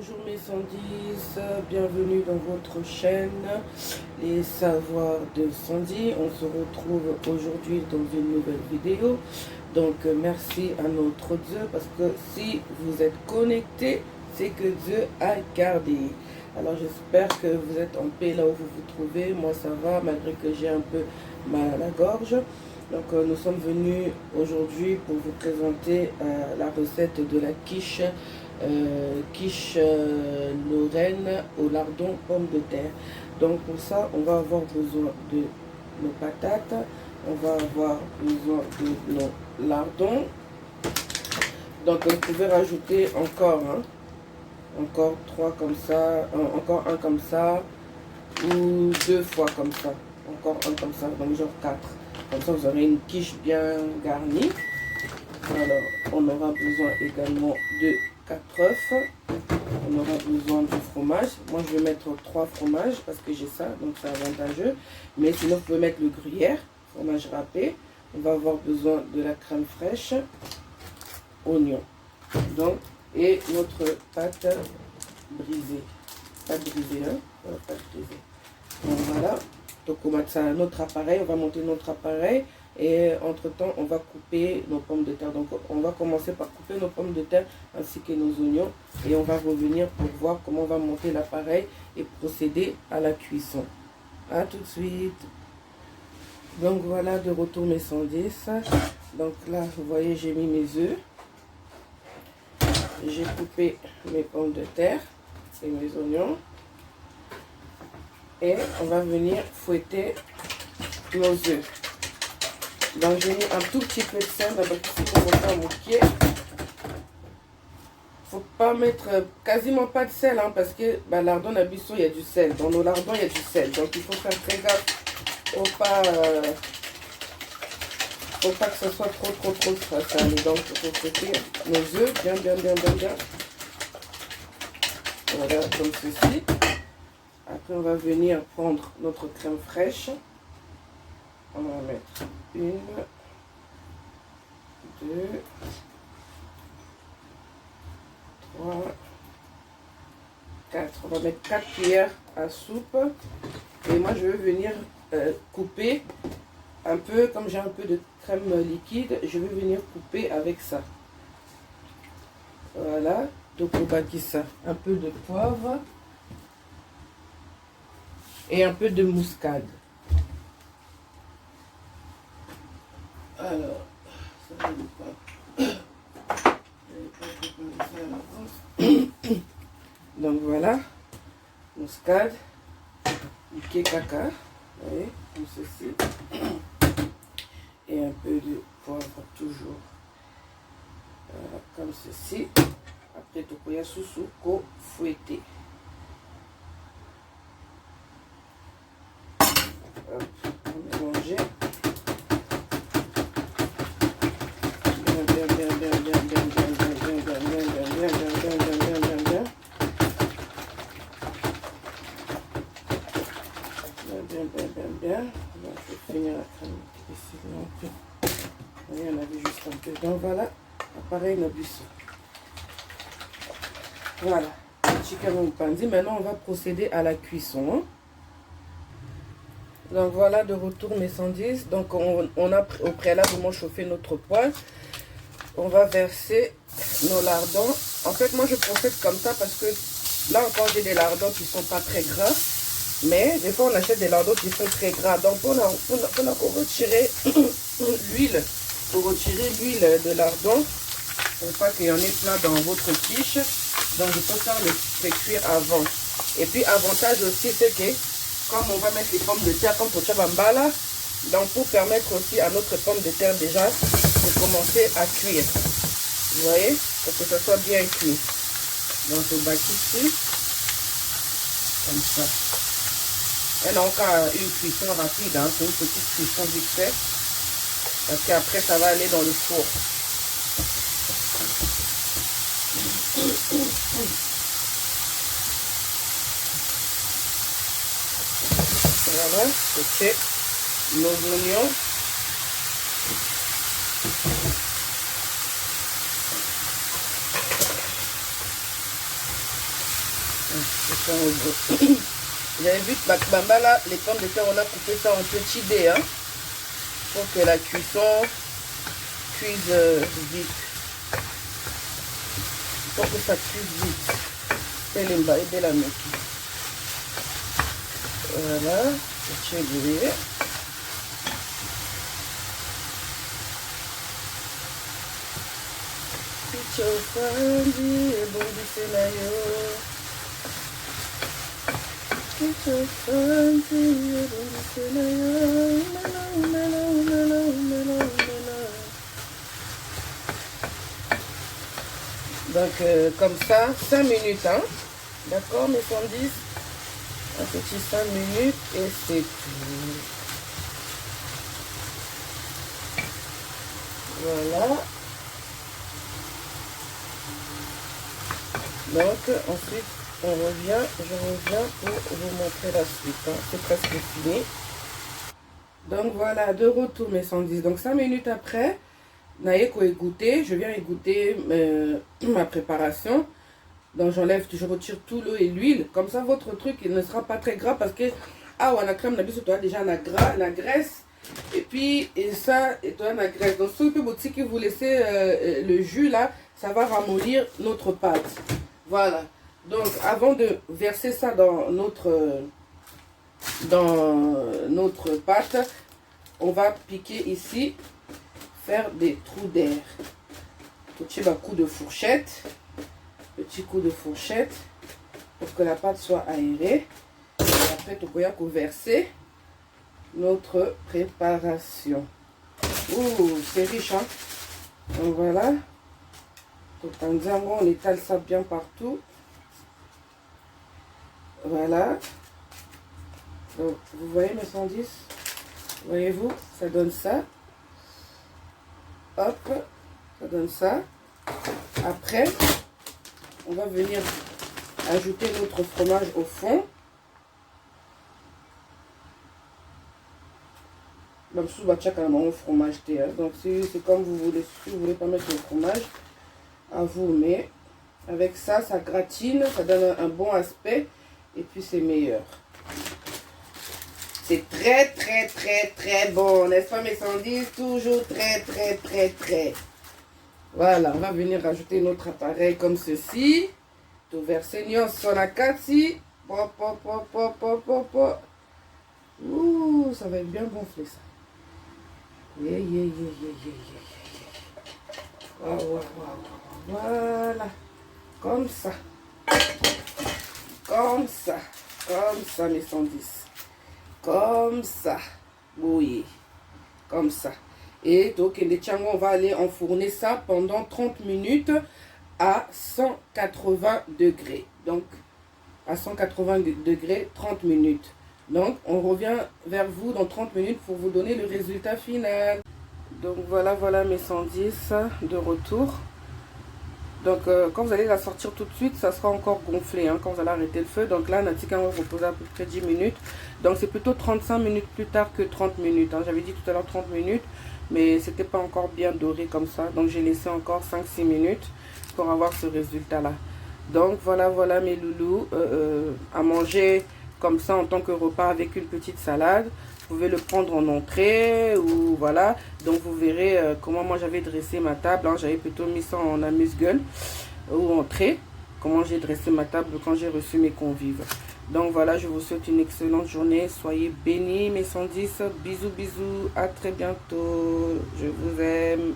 Bonjour mes 110, bienvenue dans votre chaîne Les Savoirs de Sandy. On se retrouve aujourd'hui dans une nouvelle vidéo. Donc merci à notre Dieu parce que si vous êtes connectés, c'est que Dieu a gardé. Alors j'espère que vous êtes en paix là où vous vous trouvez. Moi ça va malgré que j'ai un peu mal à la gorge. Donc nous sommes venus aujourd'hui pour vous présenter la recette de la quiche. Quiche Lorraine au lardon pomme de terre. Donc pour ça on va avoir besoin de nos patates, on va avoir besoin de nos lardons. Donc vous pouvez rajouter encore encore 3 comme ça, encore un comme ça, ou 2 fois comme ça, encore un comme ça, donc genre 4. Comme ça vous aurez une quiche bien garnie. Alors on aura besoin également de 4 œufs. On aura besoin du fromage. Moi je vais mettre 3 fromages parce que j'ai ça, donc c'est avantageux. Mais sinon vous pouvez mettre le gruyère, fromage râpé. On va avoir besoin de la crème fraîche, oignon. Donc, et notre pâte brisée. Pâte brisée, hein? Pâte brisée. Donc voilà. Donc on va mettre ça à notre appareil. On va monter notre appareil. Et entre temps on va couper nos pommes de terre. Donc on va commencer par couper nos pommes de terre ainsi que nos oignons et on va revenir pour voir comment on va monter l'appareil et procéder à la cuisson. A tout de suite. Donc voilà, de retour mes 110. Donc là vous voyez j'ai mis mes œufs, j'ai coupé mes pommes de terre et mes oignons et on va venir fouetter nos œufs. Donc j'ai mis un tout petit peu de sel parce qu'il faut faire mon pied. Faut pas mettre quasiment pas de sel parce que lardon à buisson il y a du sel. Dans nos lardons il y a du sel. Donc il faut faire très gaffe. Faut pas que ce soit trop salé. Donc il faut fouetter nos œufs bien. Voilà comme ceci. Après on va venir prendre notre crème fraîche. On va mettre 1, 2, 3, 4. On va mettre 4 cuillères à soupe. Et moi, je vais venir couper un peu, comme j'ai un peu de crème liquide, je vais venir couper avec ça. Voilà. Donc, on bâtit ça. Un peu de poivre et un peu de muscade. Alors, ça va pas. Donc voilà, muscade, piqué caca, vous voyez, comme ceci, et un peu de poivre toujours, voilà, comme ceci. Après tout il y a sous qu'on fouetté. Hop, on mélange. Bien. Donc, je vais finir la crème ici. Voyez, on avait juste un peu. Donc voilà, appareil na buisson. Voilà, chicken pandi. Maintenant, on va procéder à la cuisson. Donc voilà, de retour mes 110. Donc on a au préalablement chauffé notre poêle. On va verser nos lardons. En fait, moi je procède comme ça parce que là encore j'ai des lardons qui sont pas très gras. Mais des fois on achète des lardons qui sont très gras. Donc pour retirer l'huile, pour retirer l'huile de lardon, pour pas qu'il y en ait plein dans votre quiche, donc je préfère le faire cuire avant. Et puis avantage aussi c'est que comme on va mettre les pommes de terre comme pour Chabambala, donc pour permettre aussi à notre pomme de terre déjà de commencer à cuire. Vous voyez, pour que ça soit bien cuit. Donc je bâtis ici, comme ça. Elle a encore une cuisson rapide, c'est une petite cuisson vite fait. Parce qu'après ça va aller dans le four. Voilà, c'est nos oignons. C'est ça, au bout. J'avais vu que Bakbamba là, les pommes de terre, on a coupé ça en petits dés, hein, pour que la cuisson cuise vite. Pour que ça cuise vite. C'est l'imba et de la mec. Voilà, c'est bouillir. Pichofandi et bon du Sénayo. Pichofandi et bon du Sénayo. Donc comme ça, 5 minutes, hein. D'accord, mes 110. Un petit 5 minutes et c'est tout. Voilà. Donc ensuite je reviens pour vous montrer la suite, hein. C'est presque fini. Donc voilà, de retour mes 110. Donc 5 minutes après, Naïko égoutter, je viens égoutter ma préparation. Donc j'enlève, je retire tout l'eau et l'huile. Comme ça votre truc il ne sera pas très gras parce que on a crème d'habitude sur toi déjà la graisse. Et puis et ça et toi la graisse. Donc ce que qui vous laissez le jus là, ça va ramollir notre pâte. Voilà. Donc avant de verser ça dans notre pâte, on va piquer ici, faire des trous d'air. Petit coup de fourchette. Petit coup de fourchette pour que la pâte soit aérée. Et après, tu peux verser notre préparation. Ouh, c'est riche, hein? Donc voilà. On étale ça bien partout. Voilà. Donc, vous voyez mes 110? Voyez-vous? Ça donne ça. Hop. Ça donne ça. Après, on va venir ajouter notre fromage au fond. Donc c'est comme vous voulez. Si vous voulez pas mettre le fromage, à vous. Mais avec ça, ça gratine, ça donne un bon aspect. Et puis c'est meilleur. C'est très bon. N'est-ce pas mes 110? Toujours très. Voilà, on va venir rajouter notre appareil comme ceci. Tout verser sur la cati. Ouh, ça va être bien gonflé ça. Voilà. Comme ça mes 110. Comme ça. Oui. Comme ça. Et donc, on va aller enfourner ça pendant 30 minutes à 180 degrés. Donc, à 180 degrés, 30 minutes. Donc, on revient vers vous dans 30 minutes pour vous donner le résultat final. Donc, voilà mes 110 de retour. Donc, quand vous allez la sortir tout de suite, ça sera encore gonflé, hein, quand vous allez arrêter le feu. Donc là, Natika va reposer à peu près 10 minutes. Donc, c'est plutôt 35 minutes plus tard que 30 minutes. Hein. J'avais dit tout à l'heure 30 minutes, mais c'était pas encore bien doré comme ça. Donc, j'ai laissé encore 5-6 minutes pour avoir ce résultat-là. Donc, voilà mes loulous. À manger comme ça en tant que repas avec une petite salade. Vous pouvez le prendre en entrée ou voilà. Donc vous verrez comment moi j'avais dressé ma table. Hein. J'avais plutôt mis ça en amuse-gueule ou entrée. Comment j'ai dressé ma table quand j'ai reçu mes convives. Donc voilà, je vous souhaite une excellente journée. Soyez bénis mes 110. Bisous. À très bientôt. Je vous aime.